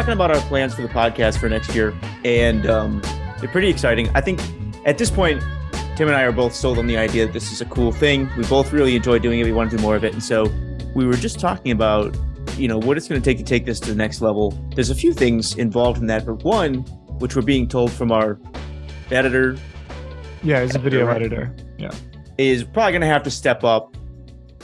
talking about our plans for the podcast for next year, and they're pretty exciting. I think at this point, Tim and I are both sold on the idea that this is a cool thing. We both really enjoy doing it. We want to do more of it. And so we were just talking about, what it's going to take this to the next level. There's a few things involved in that, but one, which we're being told from our editor. Yeah, he's a video editor. Yeah. Is probably going to have to step up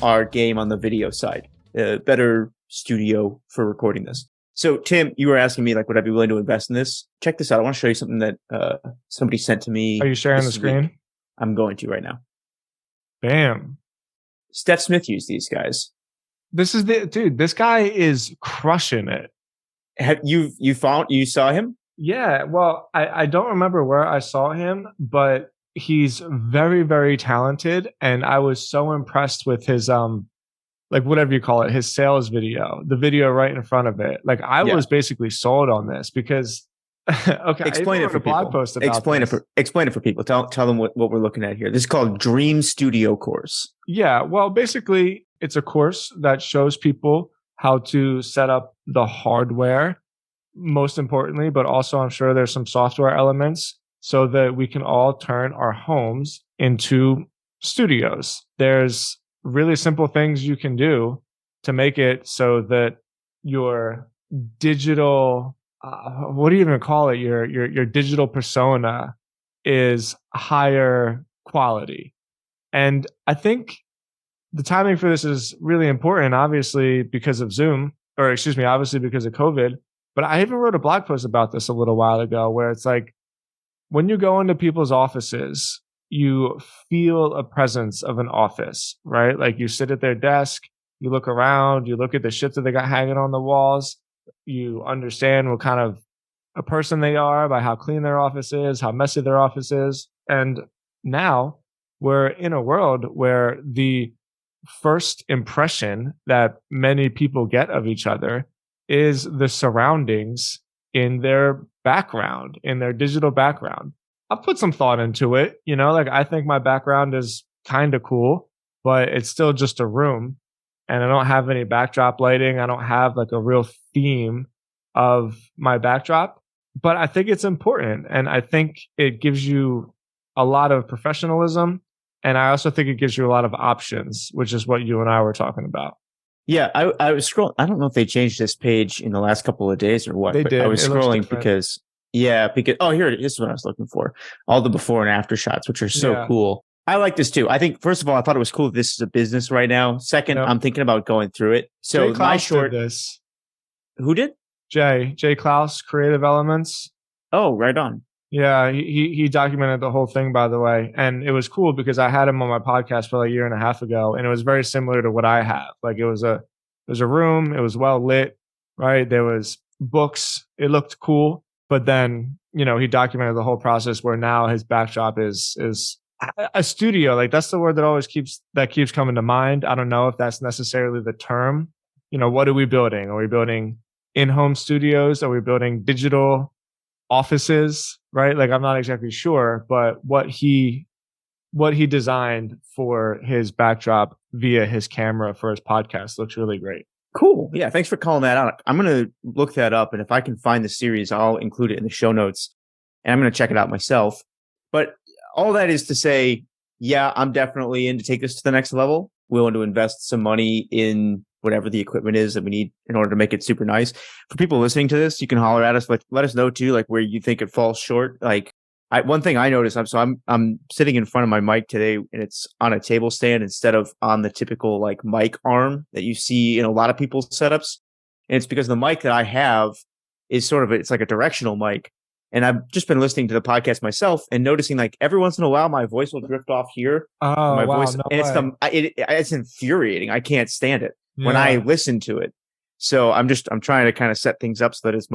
our game on the video side. Better studio for recording this. So, Tim, you were asking me, would I be willing to invest in this? Check this out. I want to show you something that somebody sent to me. Are you sharing the screen? Week. I'm going to right now. Bam. Steph Smith used these guys. This guy is crushing it. Have you saw him? Yeah. Well, I don't remember where I saw him, but he's very, very talented. And I was so impressed with his, whatever you call it, his sales video, the video right in front of it. I was basically sold on this because, okay. Explain it for people. Blog post about explain it for people. Tell them what we're looking at here. This is called Dream Studio Course. Yeah. Well, basically it's a course that shows people how to set up the hardware, most importantly, but also I'm sure there's some software elements so that we can all turn our homes into studios. There's really simple things you can do to make it so that your digital, what do you even call it? Your digital persona is higher quality. And I think the timing for this is really important, obviously because of obviously because of COVID. But I even wrote a blog post about this a little while ago where it's when you go into people's offices, you feel a presence of an office, right? You sit at their desk, you look around, you look at the shit that they got hanging on the walls. You understand what kind of a person they are by how clean their office is, how messy their office is. And now we're in a world where the first impression that many people get of each other is the surroundings in their background, in their digital background. I've put some thought into it, I think my background is kind of cool, but it's still just a room and I don't have any backdrop lighting. I don't have a real theme of my backdrop, but I think it's important. And I think it gives you a lot of professionalism. And I also think it gives you a lot of options, which is what you and I were talking about. Yeah, I was scrolling. I don't know if they changed this page in the last couple of days or what. They did. I was scrolling because here it is. This is what I was looking for. All the before and after shots, which are so cool. I like this too. I think, first of all, I thought it was cool that this is a business right now. Second, I'm thinking about going through it. So Jay Klaus did this. Who did? Jay Klaus, Creative Elements. Oh, right on. Yeah, he documented the whole thing, by the way. And it was cool because I had him on my podcast for a year and a half ago. And it was very similar to what I have. It was a room. It was well lit, right? There was books. It looked cool. But then, he documented the whole process where now his backdrop is a studio. That's the word that keeps coming to mind. I don't know if that's necessarily the term. What are we building? Are we building in-home studios? Are we building digital offices, right? I'm not exactly sure, but what he designed for his backdrop via his camera for his podcast looks really great. Cool. Yeah. Thanks for calling that out. I'm going to look that up. And if I can find the series, I'll include it in the show notes and I'm going to check it out myself. But all that is to say, yeah, I'm definitely in to take this to the next level. Willing to invest some money in whatever the equipment is that we need in order to make it super nice. For people listening to this, you can holler at us, let us know too, where you think it falls short. One thing I noticed, I'm sitting in front of my mic today and it's on a table stand instead of on the typical mic arm that you see in a lot of people's setups. And it's because the mic that I have is it's like a directional mic. And I've just been listening to the podcast myself and noticing every once in a while my voice will drift off here. Oh, my wow, voice, no and way. it's infuriating. I can't stand it when I listen to it. So I'm trying to kind of set things up so that it's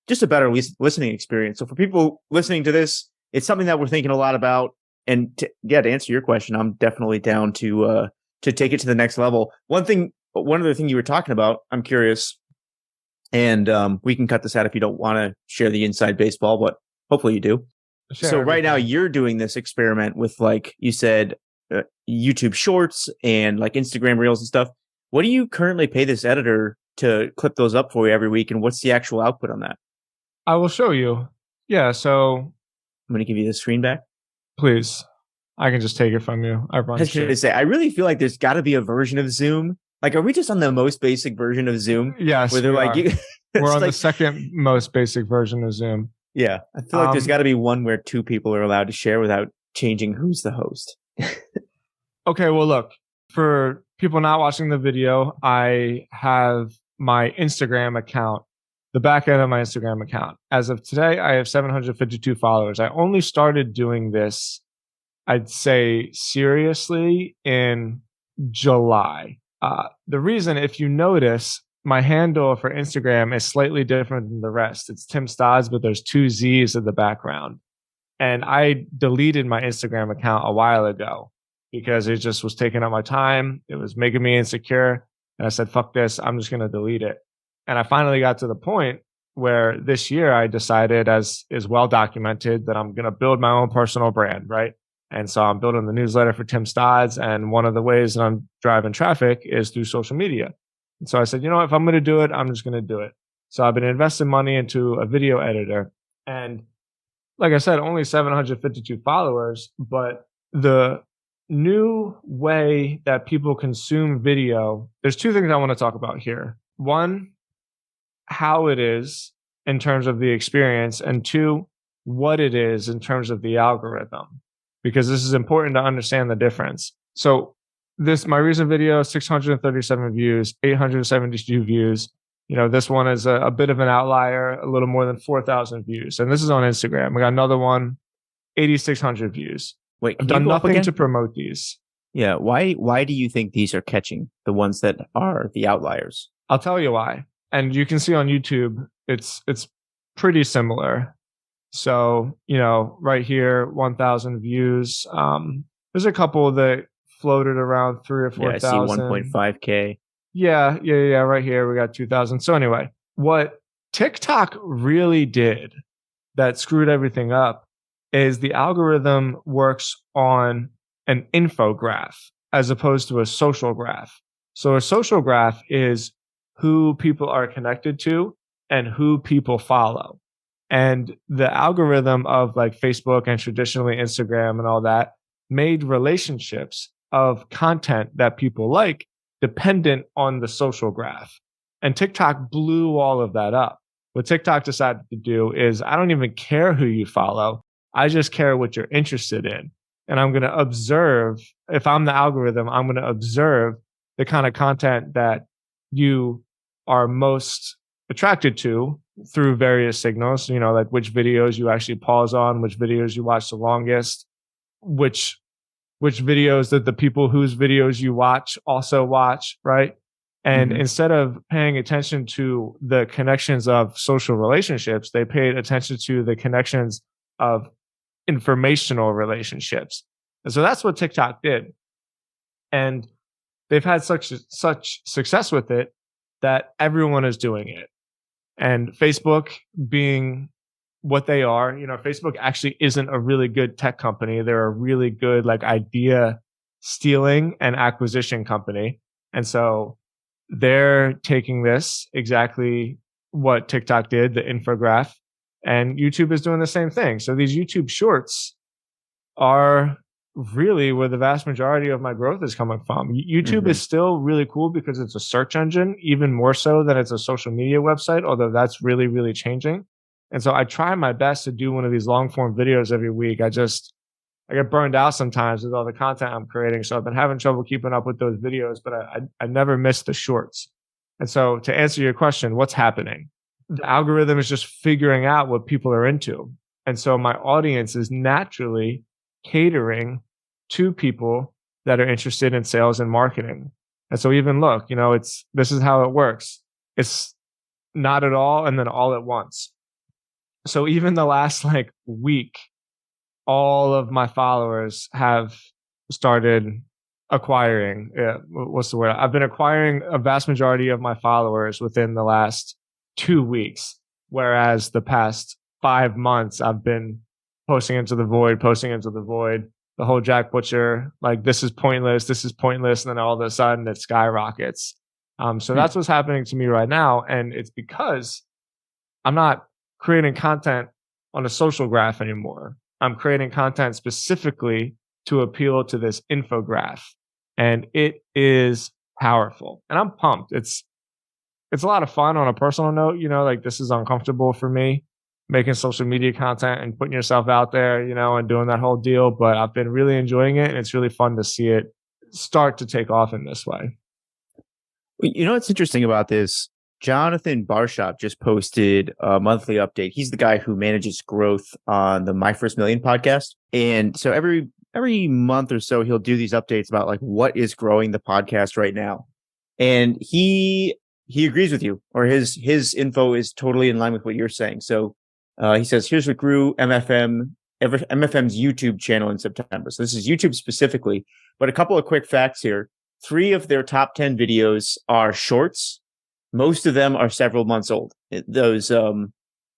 just a better listening experience. So for people listening to this, it's something that we're thinking a lot about. And to answer your question, I'm definitely down to take it to the next level. One other thing you were talking about, I'm curious. And we can cut this out if you don't want to share the inside baseball, but hopefully you do. So right now you're doing this experiment with, you said, YouTube Shorts and Instagram Reels and stuff. What do you currently pay this editor to clip those up for you every week. And what's the actual output on that? I will show you. Yeah, so I'm going to give you the screen back. please, I can just take it from you. I I run was going to shit. say, I really feel like there's got to be a version of Zoom. Like, are we just on the most basic version of Zoom? Yes, Where they're we like, are. We're on the like, second most basic version of Zoom. yeah, I feel like there's got to be one where two people are allowed to share without changing who's the host. Okay, well, look, for people not watching the video, I have my Instagram account, the back end of my Instagram account. As of today, I have 752 followers. I only started doing this, I'd say, seriously in July. The reason, if you notice, my handle for Instagram is slightly different than the rest. It's Tim Stodds, but there's two Z's in the background. And I deleted my Instagram account a while ago because it just was taking up my time. It was making me insecure. And I said, fuck this. I'm just going to delete it. And I finally got to the point where this year I decided, as is well documented, that I'm going to build my own personal brand, right? And so I'm building the newsletter for Tim Stodds. And one of the ways that I'm driving traffic is through social media. And so I said, if I'm going to do it, I'm just going to do it. So I've been investing money into a video editor. And like I said, only 752 followers, but the new way that people consume video, there's two things I want to talk about here. One, how it is in terms of the experience, and two, what it is in terms of the algorithm, because this is important to understand the difference. So my recent video, 637 views, 872 views. This one is a bit of an outlier, a little more than 4,000 views. And this is on Instagram. We got another one, 8,600 views. Wait, I've done nothing to promote these. Yeah. Why do you think these are catching, the ones that are the outliers? I'll tell you why. And you can see on YouTube, it's pretty similar. So, right here, 1,000 views. There's a couple that floated around 3,000 or 4,000. Yeah, I see 1.5K. Yeah. Right here, we got 2,000. So anyway, what TikTok really did that screwed everything up is the algorithm works on an infograph as opposed to a social graph. So a social graph is who people are connected to and who people follow. And the algorithm of like Facebook and traditionally Instagram and all that made relationships of content that people like dependent on the social graph. And TikTok blew all of that up. What TikTok decided to do is, I don't even care who you follow. I just care what you're interested in. And I'm going to observe, if I'm the algorithm, I'm going to observe the kind of content that you are most attracted to through various signals, like which videos you actually pause on, which videos you watch the longest, which videos that the people whose videos you watch also watch, right? And instead of paying attention to the connections of social relationships, they paid attention to the connections of informational relationships. And so that's what TikTok did. And they've had such success with it that everyone is doing it. And Facebook being what they are, Facebook actually isn't a really good tech company. They're a really good idea stealing and acquisition company. And so they're taking this exactly what TikTok did, the infograph, and YouTube is doing the same thing. So these YouTube shorts are really where the vast majority of my growth is coming from. YouTube is still really cool because it's a search engine, even more so than it's a social media website, although that's really, really changing. And so I try my best to do one of these long form videos every week. I get burned out sometimes with all the content I'm creating. So I've been having trouble keeping up with those videos, but I never miss the shorts. And so to answer your question, what's happening? The algorithm is just figuring out what people are into. And so my audience is naturally catering to people that are interested in sales and marketing. And so even look, this is how it works. It's not at all and then all at once. So even the last week, all of my followers have started acquiring. What's the word? I've been acquiring a vast majority of my followers within the last 2 weeks, whereas the past 5 months I've been posting into the void, the whole Jack Butcher, this is pointless, and then all of a sudden it skyrockets. So that's what's happening to me right now. And it's because I'm not creating content on a social graph anymore. I'm creating content specifically to appeal to this infograph. And it is powerful. And I'm pumped. It's a lot of fun on a personal note, like this is uncomfortable for me making social media content and putting yourself out there, and doing that whole deal. But I've been really enjoying it, and it's really fun to see it start to take off in this way. You know what's interesting about this? Jonathan Barshop just posted a monthly update. He's the guy who manages growth on the My First Million podcast. And so every month or so, he'll do these updates about like what is growing the podcast right now. And he agrees with you, or his info is totally in line with what you're saying. So he says, here's what grew MFM's YouTube channel in September. So this is YouTube specifically, but a couple of quick facts here. 3 of their top 10 videos are shorts. Most of them are several months old. The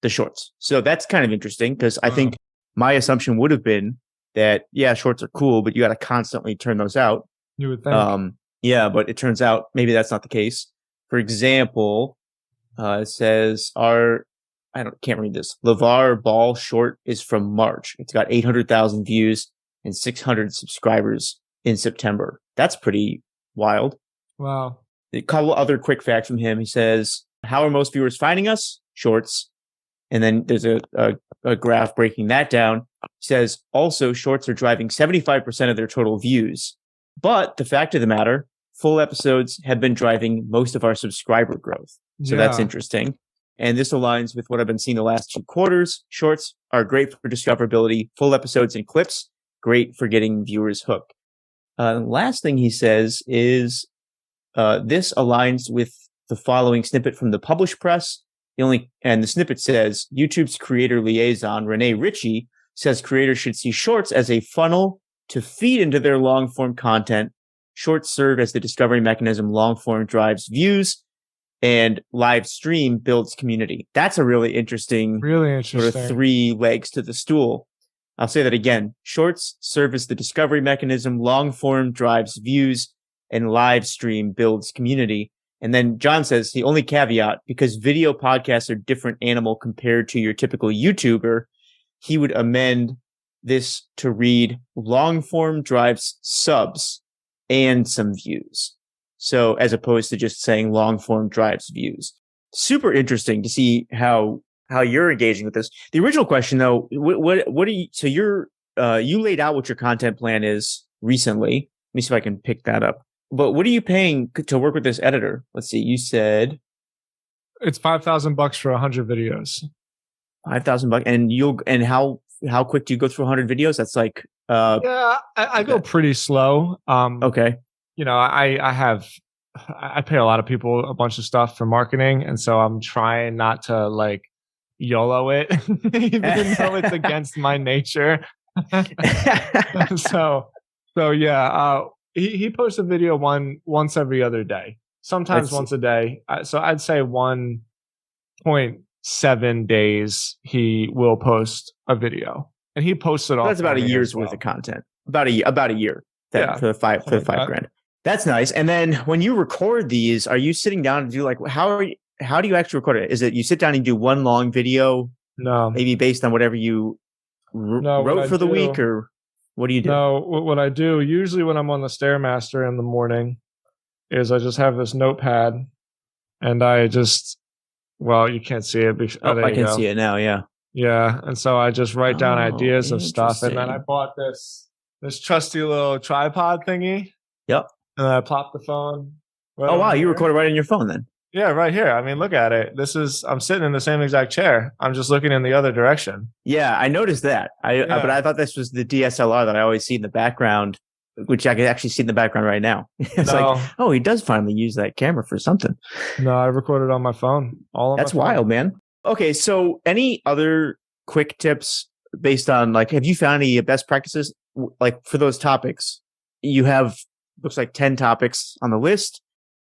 shorts. So that's kind of interesting because I think my assumption would have been that, yeah, shorts are cool, but you got to constantly turn those out. You would think. Yeah, but it turns out maybe that's not the case. For example, it says can't read this. LeVar Ball short is from March. It's got 800,000 views and 600 subscribers in September. That's pretty wild. Wow. A couple other quick facts from him. He says, how are most viewers finding us? Shorts. And then there's a graph breaking that down. He says, also, shorts are driving 75% of their total views. But the fact of the matter, full episodes have been driving most of our subscriber growth. So that's interesting. And this aligns with what I've been seeing the last 2 quarters. Shorts are great for discoverability. Full episodes and clips, great for getting viewers hooked. Last thing he says is this aligns with the following snippet from the published press. And the snippet says, YouTube's creator liaison, Renee Ritchie, says creators should see shorts as a funnel to feed into their long-form content. Shorts serve as the discovery mechanism. Long-form drives views, and live stream builds community. That's a really interesting sort of 3 legs to the stool. I'll say that again. Shorts serve as the discovery mechanism. Long-form drives views, and live stream builds community. And then John says the only caveat, because video podcasts are different animal compared to your typical YouTuber, he would amend this to read long form drives subs and some views. So as opposed to just saying long form drives views. Super interesting to see how you're engaging with this. The original question though, what are you, so you laid out what your content plan is recently. Let me see if I can pick that up. But what are you paying to work with this editor? Let's see. You said it's $5,000 for 100 videos. $5,000, and how quick do you go through 100 videos? That's like I go pretty slow. Okay. I pay a lot of people a bunch of stuff for marketing, and so I'm trying not to like YOLO it, even though it's against my nature. so yeah. He posts a video once every other day, sometimes once a day. So I'd say 1.7 days he will post a video, and he posts it all. That's about a year's worth of content. About a year. For the $5,000. That's nice. And then when you record these, are you sitting down to do like how do you actually record it? Is it you sit down and do one long video? No, maybe based on whatever you wrote for the week, or what do you do? No, what I do usually when I'm on the Stairmaster in the morning is I just have this notepad, and I just, well, you can't see it. I can see it now. Yeah. Yeah. And so I just write down ideas of stuff. And then I bought this trusty little tripod thingy. Yep. And I plop the phone. Oh, wow. You recorded right on your phone then? Yeah, right here. I mean, look at it. I'm sitting in the same exact chair. I'm just looking in the other direction. Yeah, I noticed that. But I thought this was the DSLR that I always see in the background, which I can actually see in the background right now. It's like, oh, he does finally use that camera for something. No, I recorded on my phone. That's wild, man. Okay, so any other quick tips based on like, have you found any best practices like for those topics? You have looks like 10 topics on the list.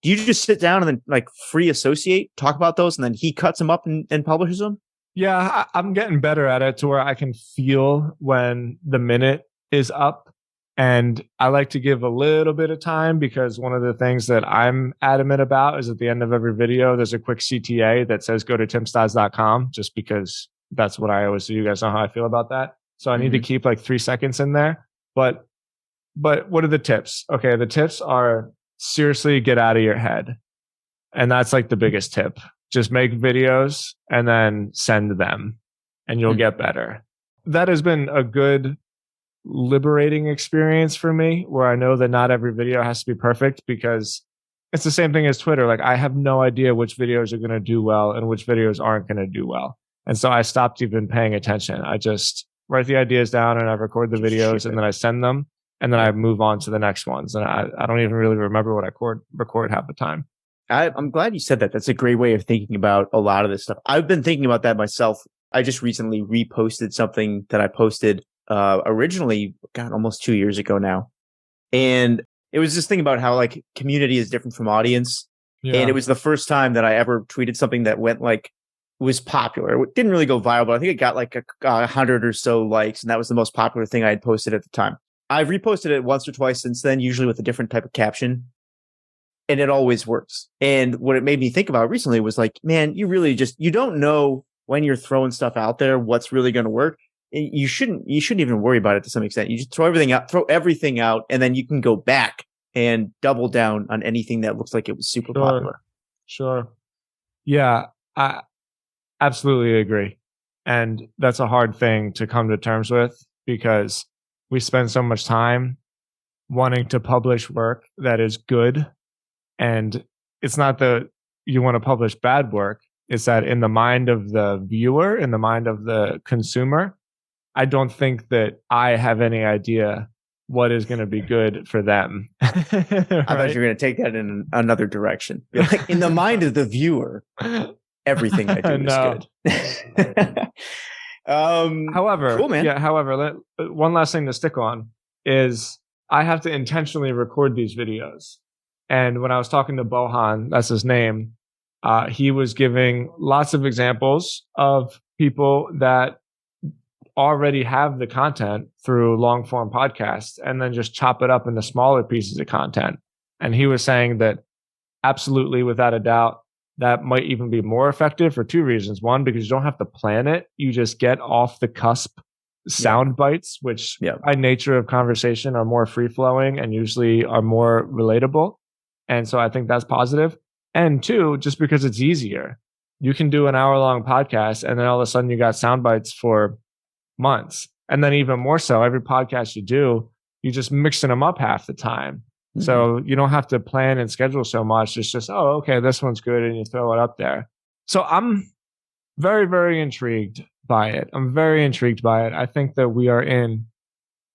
Do you just sit down and then like free associate, talk about those, and then he cuts them up and publishes them? Yeah, I'm getting better at it to where I can feel when the minute is up. And I like to give a little bit of time because one of the things that I'm adamant about is at the end of every video, there's a quick CTA that says go to timstods.com, just because that's what I always do. You guys know how I feel about that. So I need to keep like 3 seconds in there. But what are the tips? Okay, the tips are seriously get out of your head. And that's like the biggest tip. Just make videos and then send them and you'll get better. That has been a good liberating experience for me, where I know that not every video has to be perfect, because it's the same thing as Twitter. Like, I have no idea which videos are going to do well and which videos aren't going to do well. And so I stopped even paying attention. I just write the ideas down and I record the videos and then I send them and then I move on to the next ones. And I don't even really remember what I record half the time. I'm glad you said that. That's a great way of thinking about a lot of this stuff. I've been thinking about that myself. I just recently reposted something that I posted originally, God, almost 2 years ago now. And it was this thing about how like community is different from audience. Yeah. And it was the first time that I ever tweeted something that went like, was popular. It didn't really go viral, but I think it got like 100 or so likes. And that was the most popular thing I had posted at the time. I've reposted it once or twice since then, usually with a different type of caption. And it always works. And what it made me think about recently was like, man, you really you don't know when you're throwing stuff out there, what's really going to work. You shouldn't even worry about it to some extent. You just throw everything out, and then you can go back and double down on anything that looks like it was super popular. Sure. Yeah, I absolutely agree. And that's a hard thing to come to terms with, because we spend so much time wanting to publish work that is good. And it's not that you want to publish bad work. It's that in the mind of the viewer, in the mind of the consumer, I don't think that I have any idea what is going to be good for them. Right? I thought you were going to take that in another direction. Like, in the mind of the viewer, everything I do is good. However, cool, man. Yeah. However, one last thing to stick on is I have to intentionally record these videos. And when I was talking to Bohan, that's his name, he was giving lots of examples of people that already have the content through long form podcasts and then just chop it up into smaller pieces of content. And he was saying that absolutely, without a doubt, that might even be more effective for 2 reasons. One, because you don't have to plan it. You just get off the cusp sound bites, which by nature of conversation are more free flowing and usually are more relatable. And so I think that's positive. And 2, just because it's easier. You can do an hour-long podcast and then all of a sudden you got sound bites for months. And then even more so, every podcast you do, you're just mixing them up half the time. Mm-hmm. So you don't have to plan and schedule so much. It's just, oh, okay, this one's good, and you throw it up there. So I'm very, very intrigued by it. I think that we are in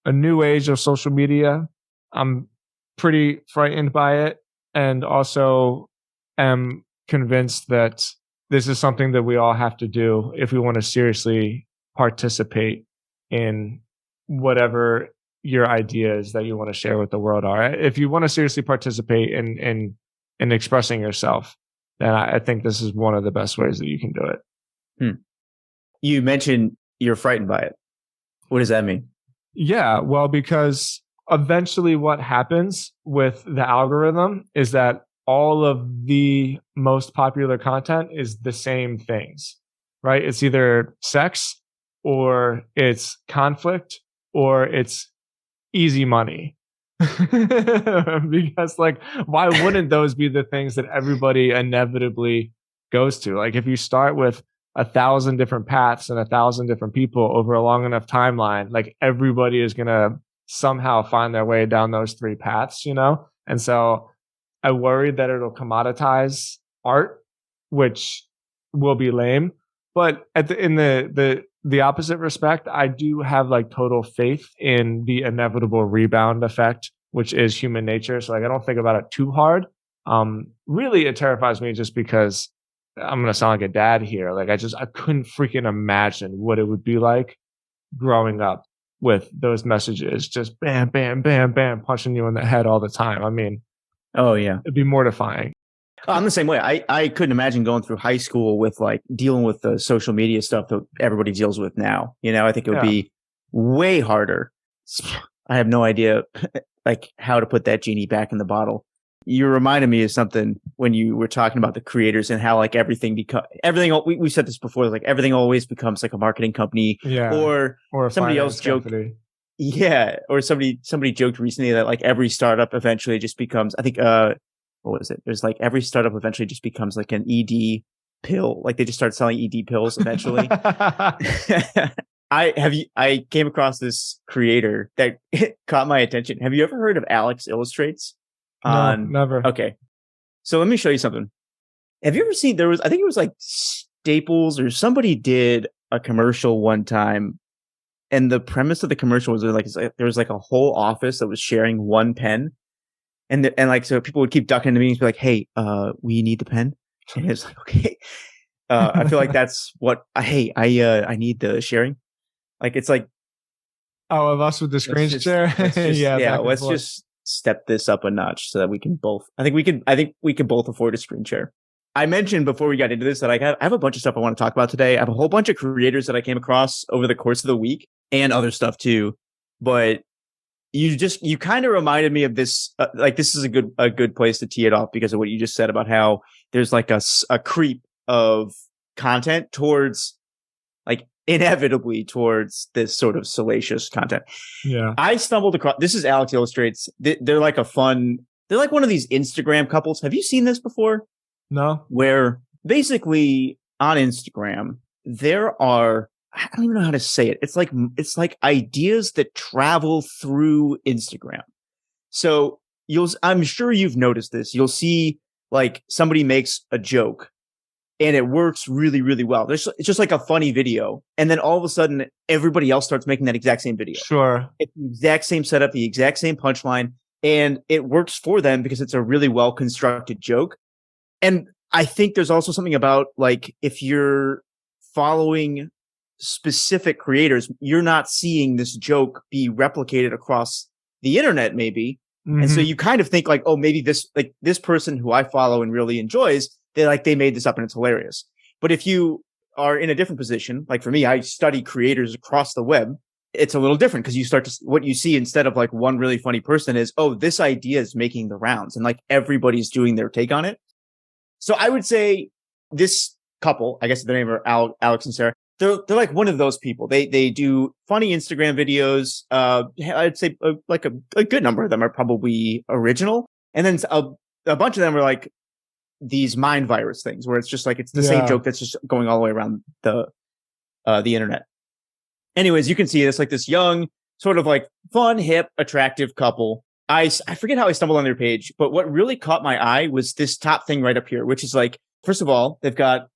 a new age of social media. I'm pretty frightened by it, and also am convinced that this is something that we all have to do if we want to seriously participate in whatever your ideas that you want to share with the world are. If you want to seriously participate in expressing yourself, then I think this is one of the best ways that you can do it. You mentioned you're frightened by it. What does that mean? Yeah, well, because eventually what happens with the algorithm is that all of the most popular content is the same things, right? It's either sex, or it's conflict, or it's easy money. Because like, why wouldn't those be the things that everybody inevitably goes to? Like, if you start with 1,000 different paths and 1,000 different people over a long enough timeline, like, everybody is going to somehow find their way down those 3 paths, you know? And so I worry that it'll commoditize art, which will be lame. But in the opposite respect, I do have like total faith in the inevitable rebound effect, which is human nature. So like, I don't think about it too hard. Really, it terrifies me just because I'm gonna sound like a dad here. Like, I couldn't freaking imagine what it would be like growing up with those messages just bam, bam, bam, bam, punching you in the head all the time. I mean, oh yeah, it'd be mortifying. I'm the same way. I couldn't imagine going through high school with like dealing with the social media stuff that everybody deals with now. You know, I think it would be way harder. I have no idea like how to put that genie back in the bottle. You reminded me of something when you were talking about the creators and how like everything. We said this before, like everything always becomes like a marketing company, Yeah. or Or a somebody else finance joked. company. Yeah, or somebody joked recently that like every startup eventually just becomes. I think what was it? There's like every startup eventually just becomes like an ED pill. Like they just start selling ED pills eventually. I came across this creator that caught my attention. Have you ever heard of Alex Illustrates? No, never. Okay, so let me show you something. Have you ever seen I think it was like Staples or somebody did a commercial one time, and the premise of the commercial was there was like a whole office that was sharing one pen, and like so people would keep ducking into meetings, be like, "Hey, we need the pen," and it's like, okay. I feel like that's what I need the sharing. Like it's like Oh, of us with the screen share? Yeah, back and let's forth. just step this up a notch so that we can both. I think we can both afford a screen share. I mentioned before we got into this that I have a bunch of stuff I want to talk about today. I have a whole bunch of creators that I came across over the course of the week and other stuff too. But you kind of reminded me of this. Like this is a good place to tee it off because of what you just said about how there's like a creep of content towards like inevitably towards this sort of salacious content. Yeah. I stumbled across this is Alex Illustrates. They're like they're like one of these Instagram couples. Have you seen this before? No. Where basically on Instagram there are I don't even know how to say it. It's like ideas that travel through Instagram. So I'm sure you've noticed this. You'll see like somebody makes a joke and it works really, really well. It's just like a funny video. And then all of a sudden, everybody else starts making that exact same video. Sure. It's the exact same setup, the exact same punchline. And it works for them because it's a really well constructed joke. And I think there's also something about like if you're following specific creators, you're not seeing this joke be replicated across the internet, maybe. And so Mhm. you kind of think like, oh, maybe this person who I follow and really enjoys, they made this up and it's hilarious. But if you are in a different position, like for me, I study creators across the web. It's a little different because you start to what you see instead of like one really funny person is, oh, this idea is making the rounds and like everybody's doing their take on it. So I would say this couple, I guess their name are Alex and Sarah. They're like one of those people. They do funny Instagram videos. I'd say like a good number of them are probably original, and then a bunch of them are like these mind virus things where it's just like it's the same Yeah. joke that's just going all the way around the internet. Anyways, you can see it's like this young, sort of like fun, hip, attractive couple. I forget how I stumbled on their page, but what really caught my eye was this top thing right up here, which is like, first of all, they've got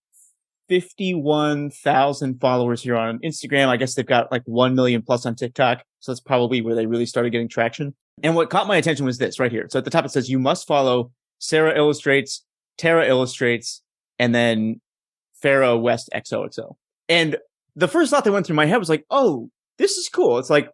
51,000 followers here on Instagram. I guess they've got like 1 million plus on TikTok. So that's probably where they really started getting traction. And what caught my attention was this right here. So at the top, it says, you must follow Sarah Illustrates, Tara Illustrates, and then Farrah West XOXO. And the first thought that went through my head was like, oh, this is cool. It's like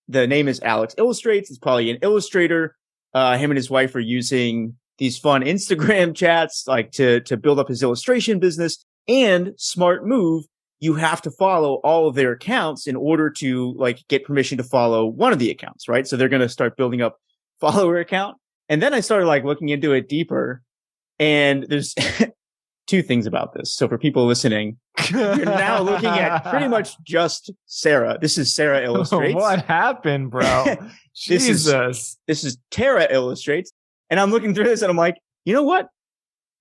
the name is Alex Illustrates. It's probably an illustrator. Him and his wife are using these fun Instagram chats like to build up his illustration business. And smart move, you have to follow all of their accounts in order to like get permission to follow one of the accounts, right? So they're going to start building up follower account. And then I started like looking into it deeper. And there's two things about this. So for people listening, you're now looking at pretty much just Sarah. This is Sarah Illustrates. What happened, bro? Jesus. This is Tara Illustrates. And I'm looking through this and I'm like, you know what?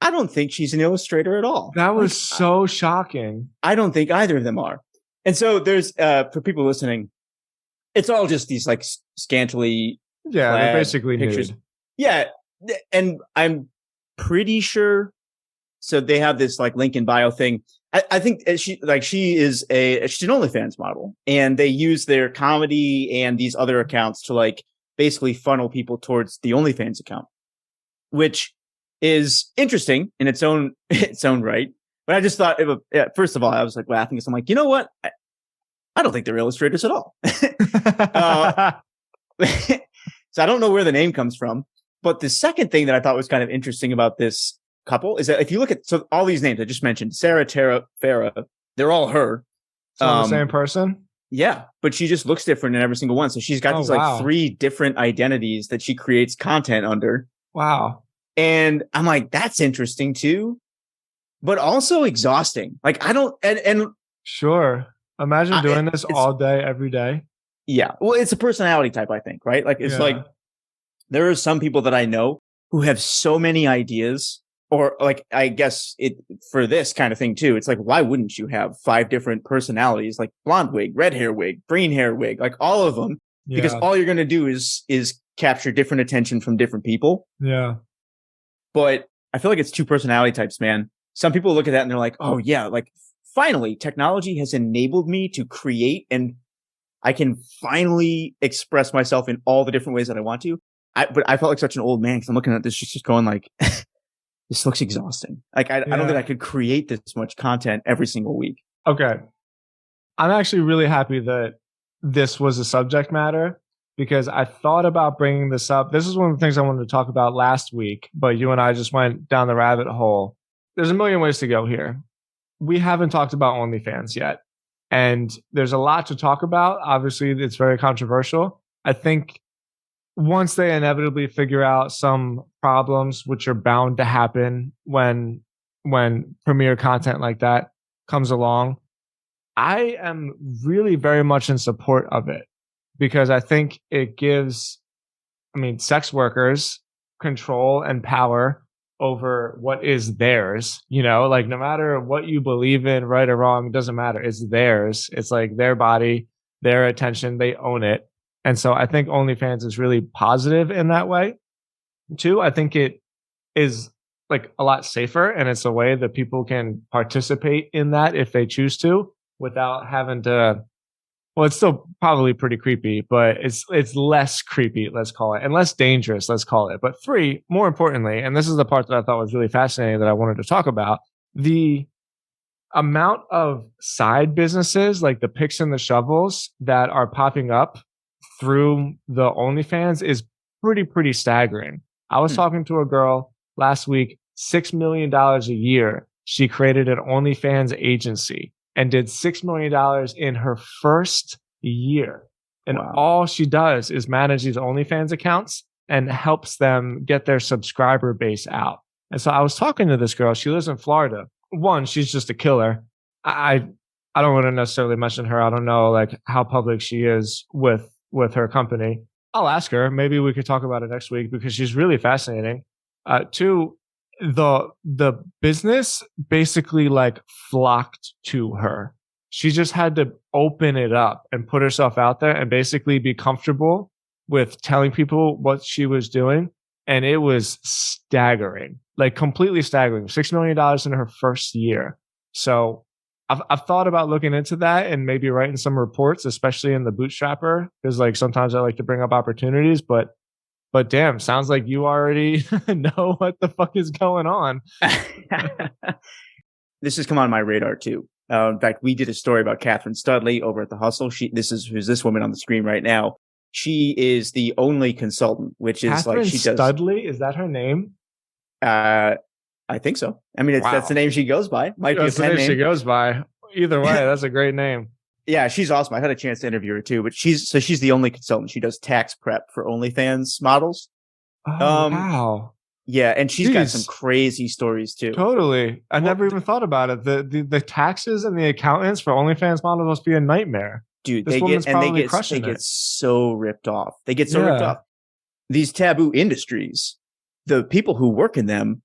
I don't think she's an illustrator at all. That was like, so shocking. I don't think either of them are. And so there's, for people listening, it's all just these like scantily they're basically pictures. Nude. Yeah. And I'm pretty sure. So they have this like link in bio thing. I think she's an OnlyFans model, and they use their comedy and these other accounts to like basically funnel people towards the OnlyFans account, which is interesting in its own right. But I just thought, first of all, I was like laughing because I'm like, you know what? I don't think they're illustrators at all. So I don't know where the name comes from. But the second thing that I thought was kind of interesting about this couple is that if you look at all these names I just mentioned, Sarah, Tara, Farrah, they're all her. So the same person? Yeah, but she just looks different in every single one. So she's got Oh, these like wow. 3 different identities that she creates content under. Wow. And I'm like, that's interesting too, but also exhausting. Like I don't, and Sure. Imagine doing this it's, all day, every day. yeah, well, it's a personality type, I think, right? Like it's like Yeah. there are some people that I know who have so many ideas, or like I guess it for this kind of thing too. It's like, why wouldn't you have 5 different personalities, like blonde wig, red hair wig, green hair wig, like all of them? Because Yeah. all you're gonna do is capture different attention from different people. Yeah. But I feel like it's 2 personality types, man. Some people look at that and they're like, oh yeah, like finally technology has enabled me to create, and I can finally express myself in all the different ways that I want to. But I felt like such an old man because I'm looking at this just going like, this looks exhausting. Like I don't think I Yeah. could create this much content every single week. Okay. I'm actually really happy that this was a subject matter because I thought about bringing this up. This is one of the things I wanted to talk about last week, but you and I just went down the rabbit hole. There's a million ways to go here. We haven't talked about OnlyFans yet. And there's a lot to talk about. Obviously, it's very controversial. I think once they inevitably figure out some problems, which are bound to happen when premiere content like that comes along, I am really very much in support of it because I think it gives, sex workers control and power over what is theirs. Like no matter what you believe in, right or wrong, it doesn't matter. It's theirs. It's like their body, their attention, they own it. And so I think OnlyFans is really positive in that way. Two, I think it is like a lot safer and it's a way that people can participate in that if they choose to without having to, well, it's still probably pretty creepy, but it's less creepy, let's call it, and less dangerous, let's call it. But three, more importantly, and this is the part that I thought was really fascinating that I wanted to talk about, the amount of side businesses like the picks and the shovels that are popping up through the OnlyFans is pretty staggering. I was Hmm. talking to a girl last week, $6 million a year. She created an OnlyFans agency and did $6 million in her first year. And Wow. all she does is manage these OnlyFans accounts and helps them get their subscriber base out. And so I was talking to this girl. She lives in Florida. One, she's just a killer. I I don't want to necessarily mention her. I don't know like how public she is with her company. I'll ask her. Maybe we could talk about it next week because she's really fascinating. Two, the business basically like flocked to her. She just had to open it up and put herself out there and basically be comfortable with telling people what she was doing. And it was staggering, like completely staggering. $6 million in her first year. So I've thought about looking into that and maybe writing some reports, especially in the bootstrapper, because like sometimes I like to bring up opportunities, but damn, sounds like you already know what the fuck is going on. This has come on my radar too. In fact, we did a story about Catherine Studley over at the Hustle. Who's this woman on the screen right now. She is the only consultant, which is like Catherine she does. Studley, is that her name? Uh, I think so. I mean, that's the Wow, name she goes by. Might be a that's the pen name she name. goes by. Either way, that's a great name. Yeah, she's awesome. I've had a chance to interview her too, but she's the only consultant. She does tax prep for OnlyFans models. Oh Um, wow, yeah, and she's got some jeez, crazy stories too. totally. I Well, never even thought about it. The taxes and the accountants for OnlyFans models must be a nightmare. dude, This woman's probably crushing they get it. so ripped off. They get so ripped Yeah, off. These taboo industries, the people who work in them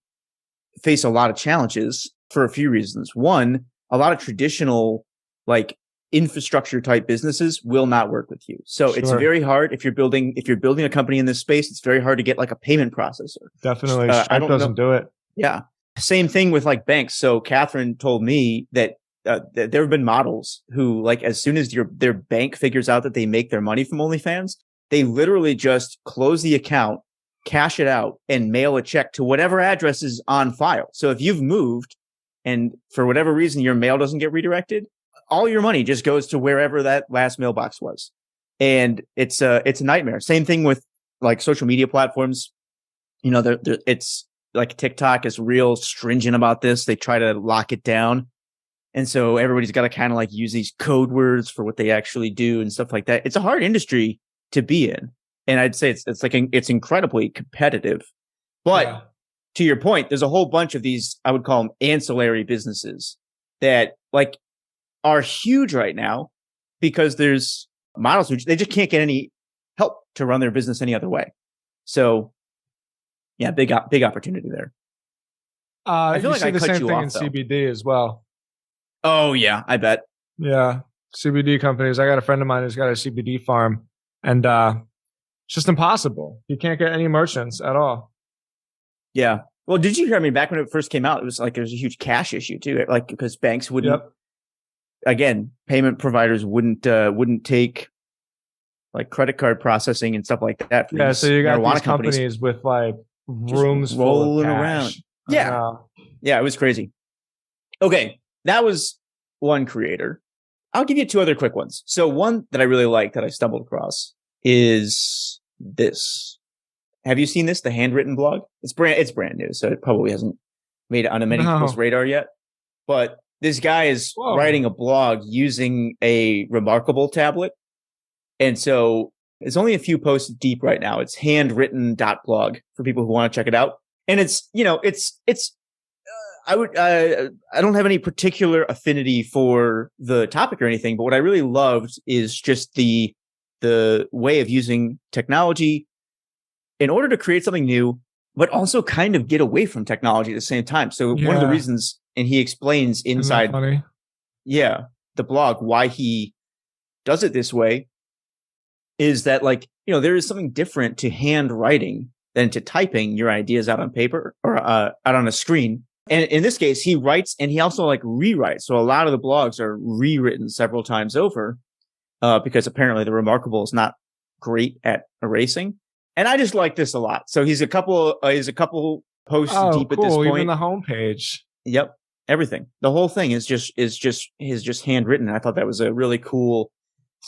face a lot of challenges for a few reasons. One, a lot of traditional like infrastructure type businesses will not work with you. So it's sure. very hard if you're building a company in this space, it's very hard to get like a payment processor. Definitely. I Stripe don't know. doesn't do it. Yeah. Same thing with like banks. So Catherine told me that there have been models who like as soon as their bank figures out that they make their money from OnlyFans, they literally just close the account, cash it out, and mail a check to whatever address is on file. So if you've moved and for whatever reason your mail doesn't get redirected, all your money just goes to wherever that last mailbox was. And it's a nightmare. Same thing with like social media platforms. You know, it's like TikTok is real stringent about this. They try to lock it down. And so everybody's got to kind of like use these code words for what they actually do and stuff like that. It's a hard industry to be in. And I'd say it's incredibly competitive. But to your point, there's a whole bunch of these, I would call them ancillary businesses that like are huge right now because there's models who they just can't get any help to run their business any other way. So yeah, big opportunity there. I feel like I cut you off. You see the same thing in CBD as well. Oh yeah, I bet. Yeah, CBD companies. I got a friend of mine who's got a CBD farm, and it's just impossible. You can't get any merchants at all. Yeah. Well, did you hear? I mean, back when it first came out, it was like there's a huge cash issue too. Like because banks wouldn't. Yep. Again, payment providers wouldn't take like credit card processing and stuff like that. Yeah, so you got these companies with like rooms rolling around. Yeah, yeah, it was crazy. Okay, that was one creator. I'll give you two other quick ones. So one that I really like that I stumbled across is this. Have you seen this? The Handwritten blog. It's brand new, so it probably hasn't made it on many people's radar yet. But this guy is writing a blog using a Remarkable tablet. And so it's only a few posts deep right now. It's handwritten.blog for people who want to check it out. And it's, I don't have any particular affinity for the topic or anything, but what I really loved is just the way of using technology in order to create something new, but also kind of get away from technology at the same time. So one of the reasons, and he explains inside, the blog, why he does it this way is that there is something different to handwriting than to typing your ideas out on paper or out on a screen. And in this case, he writes and he also rewrites. So a lot of the blogs are rewritten several times over because apparently the Remarkable is not great at erasing. And I just like this a lot. So he's a couple posts deep at this point. Even the homepage. Yep. Everything. The whole thing is just handwritten. I thought that was a really cool,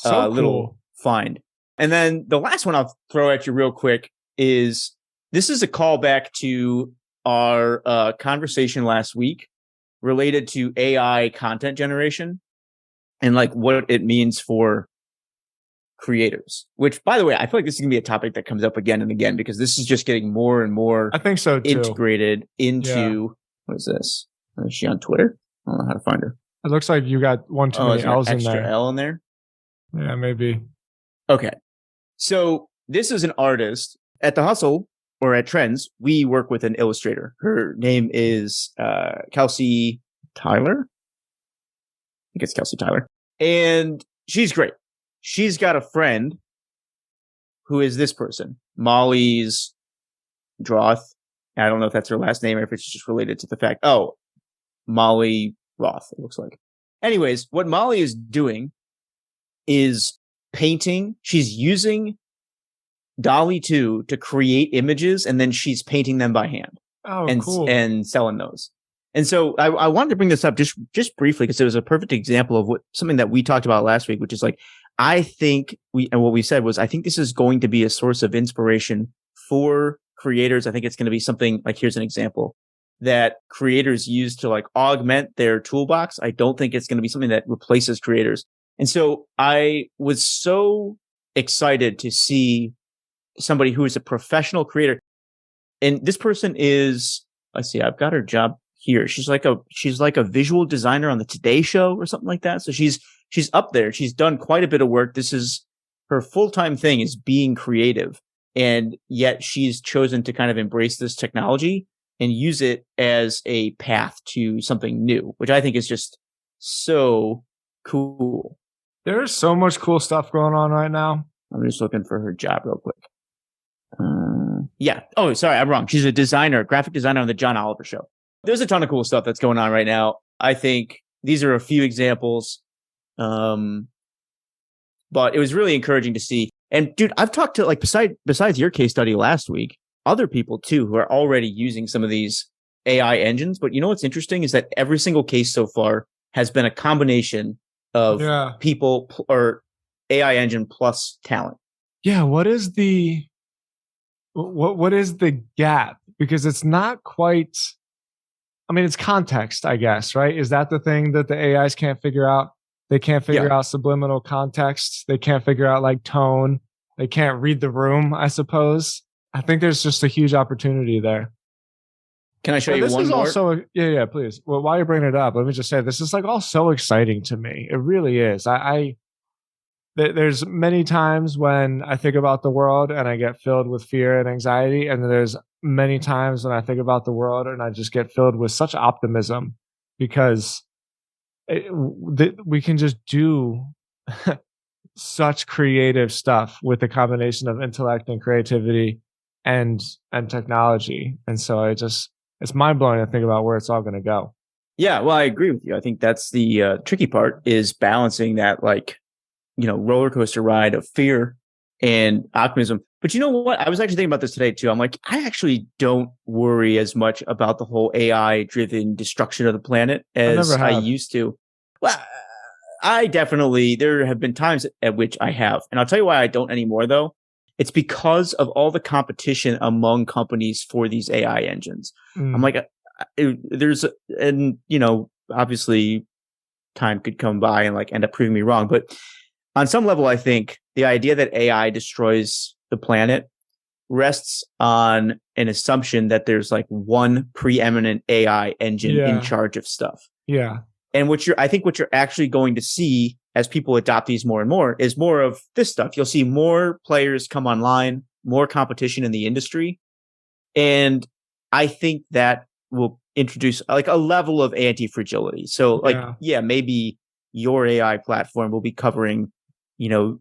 little find. And then the last one I'll throw at you real quick is this is a callback to our conversation last week related to AI content generation and what it means for creators, which by the way, I feel like this is gonna be a topic that comes up again and again because this is just getting more and more I think so too. Integrated into what is this? Is she on Twitter? I don't know how to find her. It looks like you got one too many L's in there. Extra L in there? Yeah, maybe. Okay. So this is an artist at The Hustle or at Trends. We work with an illustrator. Her name is Kelsey Tyler. I think it's Kelsey Tyler. And she's great. She's got a friend who is this person, Molly's Droth. I don't know if that's her last name or if it's just related to the fact. Oh, Molly Roth, it looks like. Anyways, what Molly is doing is painting. She's using DALL-E 2 to create images, and then she's painting them by hand. Oh, cool. And selling those. And so I wanted to bring this up just briefly because it was a perfect example of something that we talked about last week, which is I think what we said was, I think this is going to be a source of inspiration for creators. I think it's going to be something here's an example that creators use to augment their toolbox. I don't think it's going to be something that replaces creators. And so I was so excited to see somebody who is a professional creator. And this person is, let's see, I've got her job here. She's like a visual designer on the Today Show or something like that. So she's up there. She's done quite a bit of work. This is her full-time thing, is being creative. And yet she's chosen to kind of embrace this technology and use it as a path to something new, which I think is just so cool. There's so much cool stuff going on right now. I'm just looking for her job real quick. Yeah. Oh, sorry, I'm wrong. She's a designer, graphic designer on the John Oliver Show. There's a ton of cool stuff that's going on right now. I think these are a few examples. But it was really encouraging to see. And dude, I've talked to besides your case study last week, other people too who are already using some of these AI engines. But you know what's interesting is that every single case so far has been a combination of people or AI engine plus talent. Yeah. What is the gap? Because it's not quite I mean, it's context, I guess, right? Is that the thing that the AIs can't figure out? They can't Yeah. figure out subliminal context. They can't figure out like tone. They can't read the room, I suppose. I think there's just a huge opportunity there. Can I show But you this one is more? also, yeah, please. Well, while you're bringing it up, let me just say this is like all so exciting to me. It really is. There's many times when I think about the world and I get filled with fear and anxiety, and then there's many times when I think about the world and I just get filled with such optimism because we can just do such creative stuff with the combination of intellect and creativity and technology. And so it's mind blowing to think about where it's all going to go. Yeah, well, I agree with you. I think that's the tricky part is balancing that, like, roller coaster ride of fear and optimism. But you know what? I was actually thinking about this today too. I'm like, I actually don't worry as much about the whole AI driven destruction of the planet I never as I have. used to. Well, there have been times at which I have. And I'll tell you why I don't anymore, though. It's because of all the competition among companies for these AI engines. I'm Mm, like, and, obviously time could come by and like end up proving me wrong. But on some level, I think the idea that AI destroys the planet rests on an assumption that there's like one preeminent AI engine in yeah. charge of stuff. Yeah. And I think what you're actually going to see as people adopt these more and more is more of this stuff. You'll see more players come online, more competition in the industry. And I think that will introduce like a level of anti-fragility. So like, Yeah. yeah, maybe your AI platform will be covering, the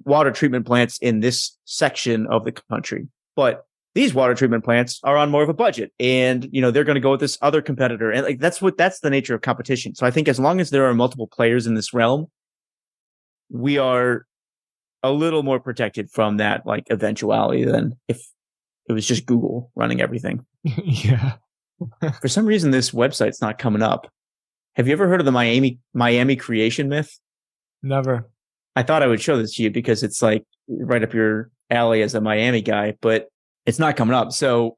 water treatment plants in this section of the country. But these water treatment plants are on more of a budget, and they're going to go with this other competitor, and like that's the nature of competition. So I think as long as there are multiple players in this realm, we are a little more protected from that like eventuality than if it was just Google running everything. Yeah. For some reason, this website's not coming up. Have you ever heard of the Miami creation myth? Never. I thought I would show this to you because it's like right up your alley as a Miami guy, but it's not coming up. So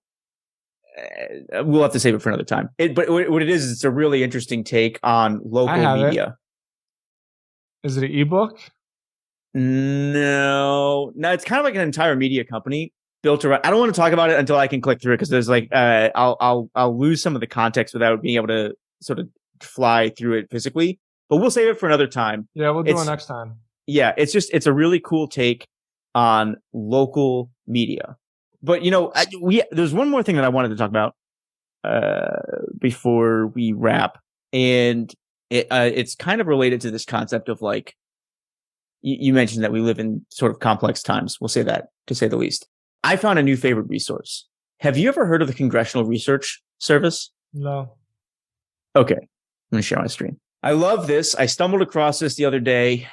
we'll have to save it for another time. But what it is, it's a really interesting take on I local have it. media. Is it an ebook? No, it's kind of like an entire media company built around. I don't want to talk about it until I can click through it because there's like I'll lose some of the context without being able to sort of fly through it physically. But we'll save it for another time. Yeah, we'll do it It's next time. Yeah, it's a really cool take on local media. But there's one more thing that I wanted to talk about before we wrap, and it's kind of related to this concept of like you mentioned that we live in sort of complex times. We'll say that to say the least. I found a new favorite resource. Have you ever heard of the Congressional Research Service? No. Okay, I'm going to share my screen. I love this. I stumbled across this the other day.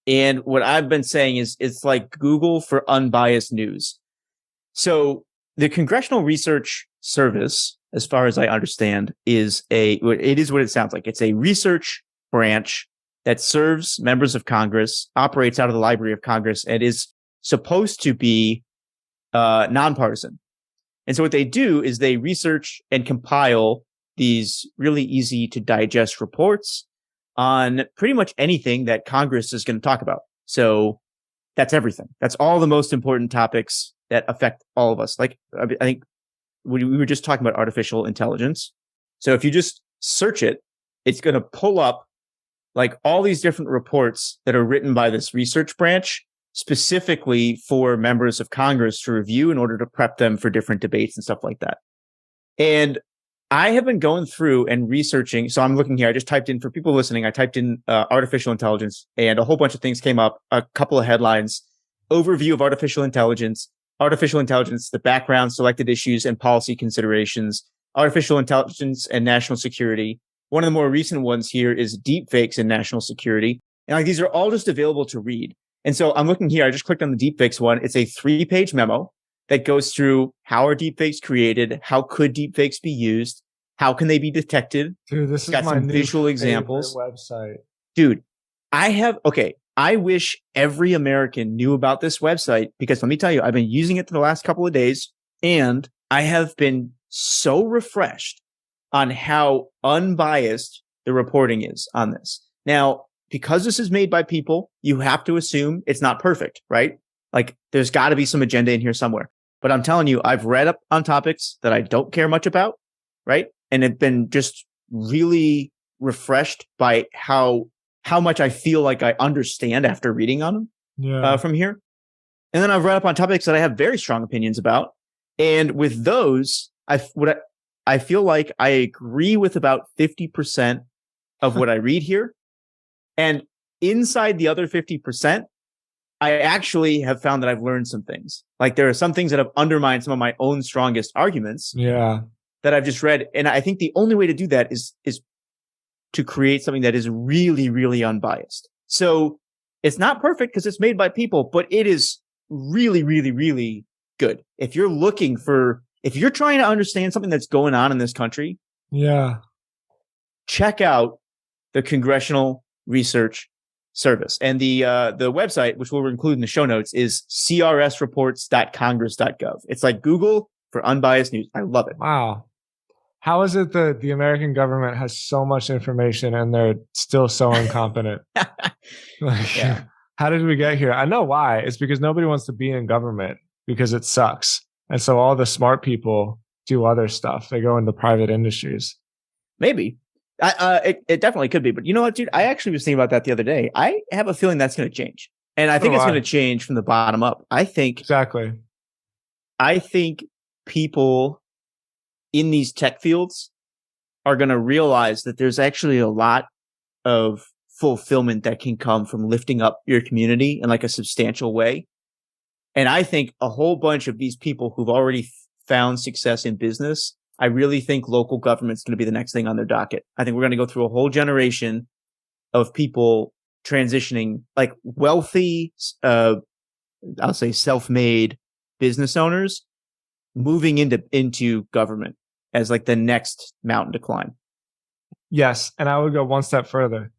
And what I've been saying is it's like Google for unbiased news. So the Congressional Research Service, as far as I understand, it is what it sounds like. It's a research branch that serves members of Congress, operates out of the Library of Congress, and is supposed to be nonpartisan. And so what they do is they research and compile these really easy to digest reports on pretty much anything that Congress is going to talk about. So that's everything. That's all the most important topics that affect all of us. Like, I think we were just talking about artificial intelligence. So if you just search it, it's going to pull up like all these different reports that are written by this research branch specifically for members of Congress to review in order to prep them for different debates and stuff like that. And I have been going through and researching. So I'm looking here. I just typed in, for people listening, I typed in artificial intelligence and a whole bunch of things came up, a couple of headlines, overview of artificial intelligence, the background, selected issues and policy considerations, artificial intelligence and national security. One of the more recent ones here is deepfakes and national security. And like these are all just available to read. And so I'm looking here. I just clicked on the deepfakes one. It's a 3-page memo that goes through how are deepfakes created, how could deepfakes be used, how can they be detected. Dude, this It's is got my some new visual favorite examples. website. Dude, I wish every American knew about this website because let me tell you, I've been using it for the last couple of days and I have been so refreshed on how unbiased the reporting is on this. Now, because this is made by people, you have to assume it's not perfect, right? Like there's got to be some agenda in here somewhere. But I'm telling you, I've read up on topics that I don't care much about, right? And have been just really refreshed by how much I feel like I understand after reading on them from here. And then I've read up on topics that I have very strong opinions about. And with those, I feel like I agree with about 50% of what I read here. And inside the other 50%, I actually have found that I've learned some things. Like there are some things that have undermined some of my own strongest arguments. Yeah. That I've just read. And I think the only way to do that is to create something that is really, really unbiased. So it's not perfect because it's made by people, but it is really, really, really good. If you're trying to understand something that's going on in this country, check out the Congressional Research Service. And the website, which we'll include in the show notes, is crsreports.congress.gov. It's like Google for unbiased news. I love it. Wow. How is it that the American government has so much information and they're still so incompetent? How did we get here? I know why. It's because nobody wants to be in government because it sucks. And so all the smart people do other stuff. They go into private industries. Maybe. It definitely could be. But you know what, dude? I actually was thinking about that the other day. I have a feeling that's going to change. And I think it's going to change from the bottom up. I think people in these tech fields are going to realize that there's actually a lot of fulfillment that can come from lifting up your community in like a substantial way. And I think a whole bunch of these people who've already found success in business, I really think local government's going to be the next thing on their docket. I think we're going to go through a whole generation of people transitioning, like wealthy, I'll say self-made business owners moving into government as like the next mountain to climb. Yes. And I would go one step further.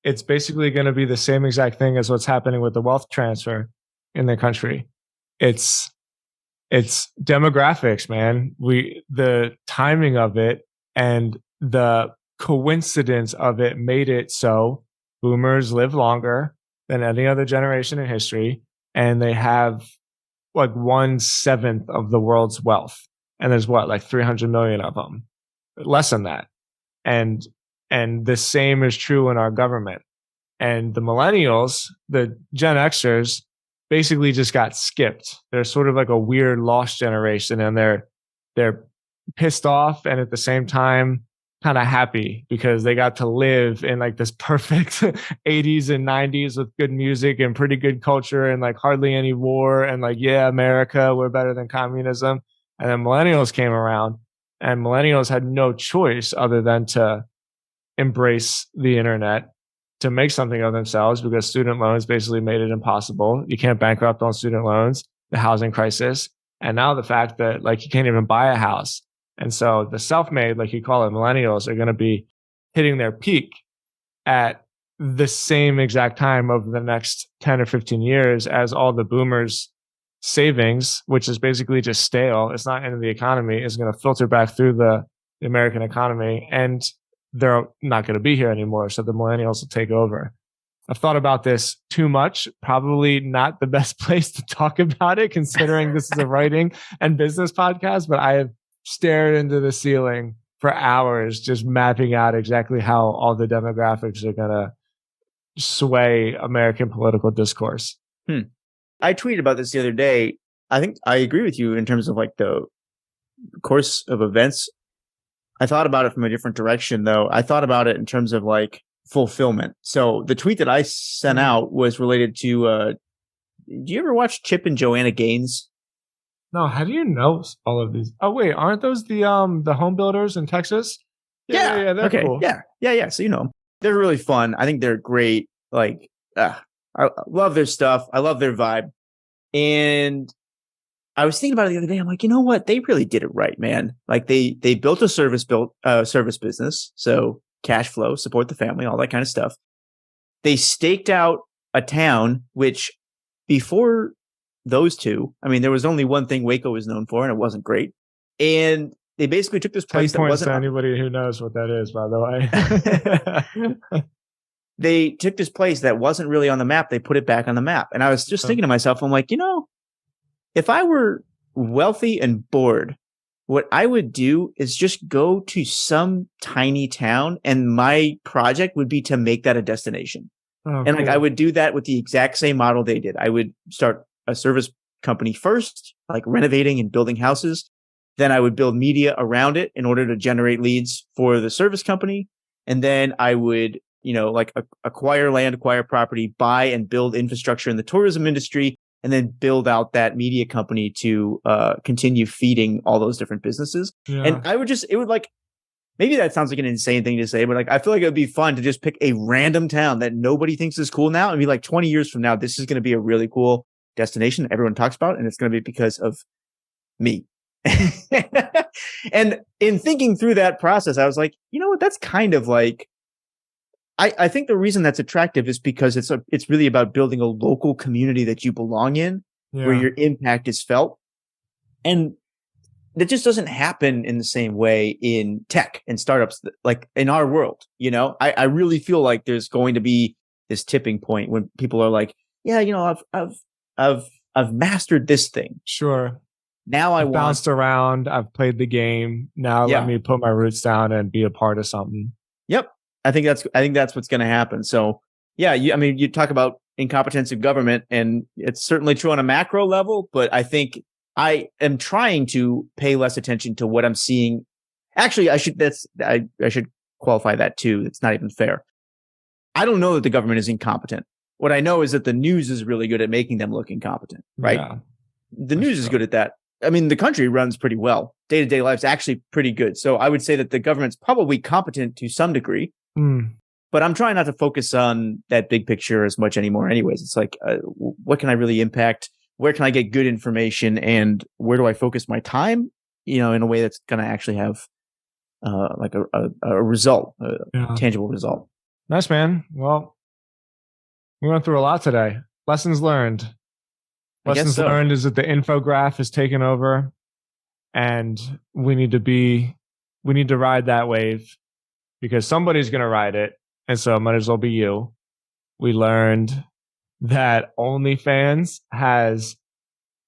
It's basically going to be the same exact thing as what's happening with the wealth transfer in the country. It's demographics, man. The timing of it and the coincidence of it made it so boomers live longer than any other generation in history. And they have like 1/7 of the world's wealth. And there's like 300 million of them, less than that. And the same is true in our government. And the millennials, the Gen Xers, basically just got skipped. They're sort of like a weird lost generation, and they're pissed off and at the same time kind of happy because they got to live in like this perfect 80s and 90s with good music and pretty good culture and like hardly any war and like, yeah, America, we're better than communism. And then millennials came around, and millennials had no choice other than to embrace the internet to make something of themselves because student loans basically made it impossible. You can't bankrupt on student loans, the housing crisis, and now the fact that like you can't even buy a house. And so the self-made, like you call it, millennials are going to be hitting their peak at the same exact time over the next 10 or 15 years as all the boomers' savings, which is basically just stale. It's not into the economy, is going to filter back through the American economy, and they're not going to be here anymore. So the millennials will take over. I've thought about this too much. Probably not the best place to talk about it, considering this is a writing and business podcast, but I have stared into the ceiling for hours, just mapping out exactly how all the demographics are going to sway American political discourse. I tweeted about this the other day. I think I agree with you in terms of like the course of events. I thought about it from a different direction, though. I thought about it in terms of like fulfillment. So the tweet that I sent out was related to, do you ever watch Chip and Joanna Gaines? No, how do you know all of these? Oh, wait, aren't those the home builders in Texas? Yeah, they're cool. Yeah. So, you know, they're really fun. I think they're great. Like, I love their stuff. I love their vibe. And I was thinking about it the other day. I'm like, you know what? They really did it right, man. Like they built a service business. So cash flow, support the family, all that kind of stuff. They staked out a town, which before those two, I mean, there was only one thing Waco was known for, and it wasn't great. And they basically took this 10 place that points wasn't to anybody who knows what that is, by the way. they took this place that wasn't really on the map. They put it back on the map. And I was just thinking to myself, I'm like, if I were wealthy and bored, what I would do is just go to some tiny town, and my project would be to make that a destination. Oh, And like, cool. I would do that with the exact same model they did. I would start a service company first, like renovating and building houses. Then I would build media around it in order to generate leads for the service company. And then I would, acquire land, acquire property, buy and build infrastructure in the tourism industry, and then build out that media company to continue feeding all those different businesses. Yeah. And maybe that sounds like an insane thing to say, but like, I feel like it would be fun to just pick a random town that nobody thinks is cool now and be like 20 years from now, this is going to be a really cool destination everyone talks about. And it's going to be because of me. And in thinking through that process, I was like, you know what? That's kind of like, I think the reason that's attractive is because it's really about building a local community that you belong in, where your impact is felt. And that just doesn't happen in the same way in tech and startups, like in our world. I really feel like there's going to be this tipping point when people are like, yeah, I've mastered this thing. Sure. Now I've bounced around. I've played the game. Now let me put my roots down and be a part of something. Yep. I think that's what's going to happen. So yeah, you talk about incompetence of government, and it's certainly true on a macro level, but I think I am trying to pay less attention to what I'm seeing. Actually, I should qualify that too. It's not even fair. I don't know that the government is incompetent. What I know is that the news is really good at making them look incompetent, right? Yeah, the news is good at that. I mean, the country runs pretty well. Day-to-day life's actually pretty good. So I would say that the government's probably competent to some degree, but I'm trying not to focus on that big picture as much anymore anyways. It's like, what can I really impact? Where can I get good information? And where do I focus my time, in a way that's going to actually have like a result, a tangible result. Nice, man. Well, we went through a lot today. Lessons learned. Lessons learned is that the infograph is taken over, and we need to ride that wave because somebody's going to ride it. And so it might as well be you. We learned that OnlyFans has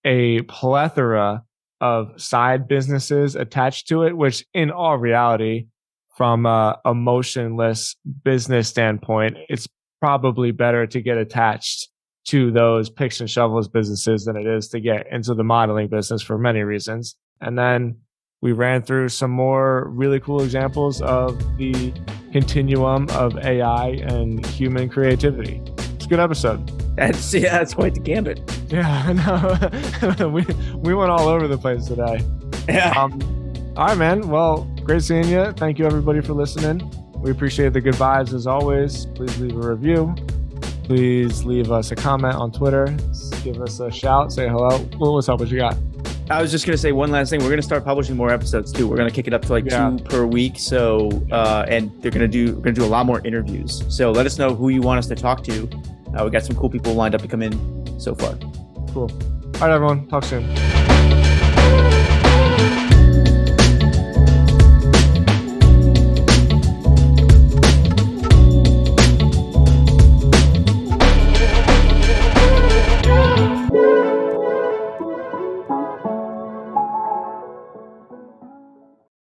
a plethora of side businesses attached to it, which in all reality, from a emotionless business standpoint, it's probably better to get attached to those picks and shovels businesses than it is to get into the modeling business for many reasons. And then we ran through some more really cool examples of the continuum of AI and human creativity. It's a good episode. That's quite the gambit. Yeah, I know. we went all over the place today. Yeah. All right, man. Well, great seeing you. Thank you, everybody, for listening. We appreciate the good vibes as always. Please leave a review. Please leave us a comment on Twitter. Give us a shout. Say hello. What's up? What you got? I was just going to say one last thing. We're going to start publishing more episodes too. We're going to kick it up to like 2 per week. So, and we're going to do a lot more interviews. So let us know who you want us to talk to. We got some cool people lined up to come in so far. Cool. All right, everyone. Talk soon.